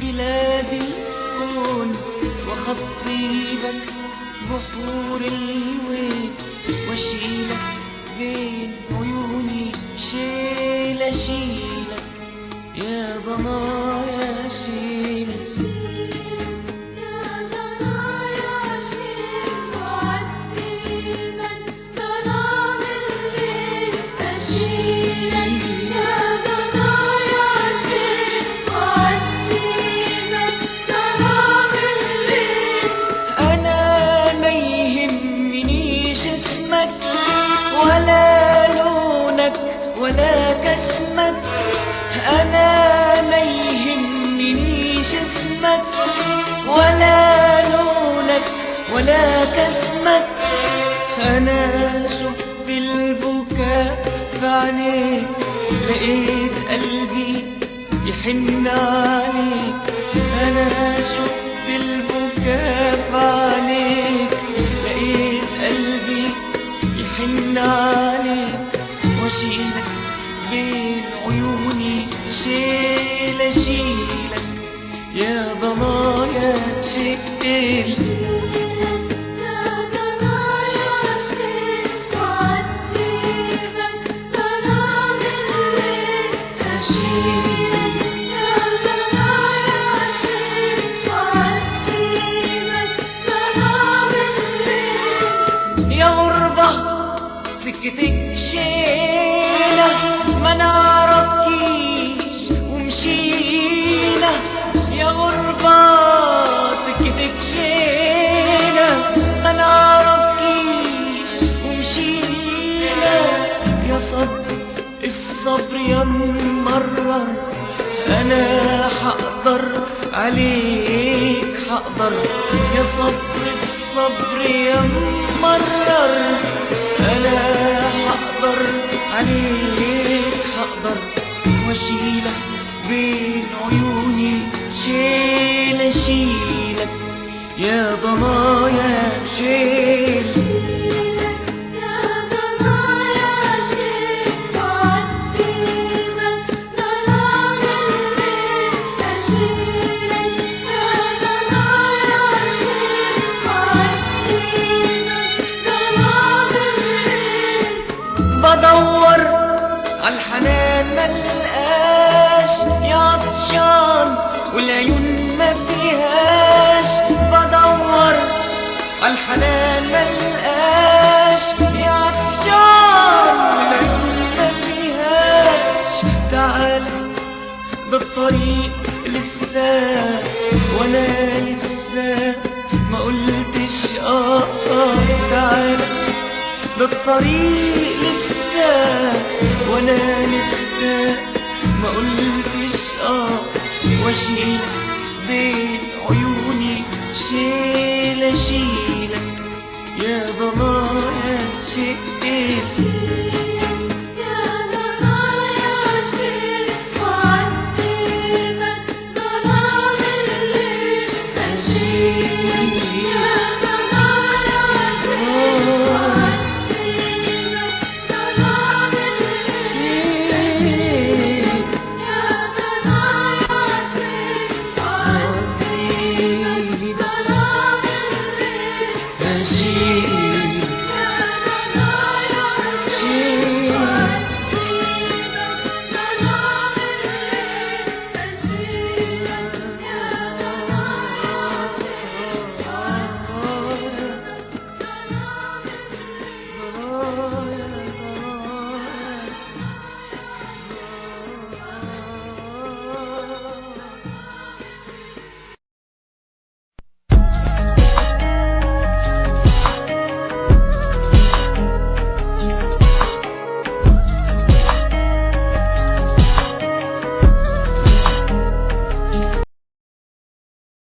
بلاد الكون وخطيبك بحور الويل واشيلك بين عيوني شيل اشيلك يا ضنايا شيلك ولا لونك ولا كسمك، أنا ما يهمنيش اسمك ولا لونك ولا كسمك. أنا شفت البكاء في عينيك، لقيت قلبي يحن عليك. أنا شفت البكاء في عينيك، لقيت قلبي يحن عليك واشيلك بين عيوني شيل اشيلك يا ضنايا شيل. يا غربة سكتك شينا ما نعرفكيش ومشينا، يا غربة سكتك شينا ما نعرفكيش ومشينا. يا صبر الصبر يا ممرر، أنا حقدر عليك حقدر. يا صبر الصبر يا ممرر، أنا حقدر عليك حقدر واشيلك بين عيوني شيل اشيلك يا ضنايا شيل. بدور عالحنان ملقاش، يا عطشان والعيون ما فيهاش. بدور عالحنان ملقاش، يا عطشان والعيون ما فيهاش. تعال ده الطريق لسه وانا لسه ما قلتش تعال ده الطريق لسه وانا لسه ما قلتش واشيلك بين عيوني شيل اشيلك يا ضنايا شيل.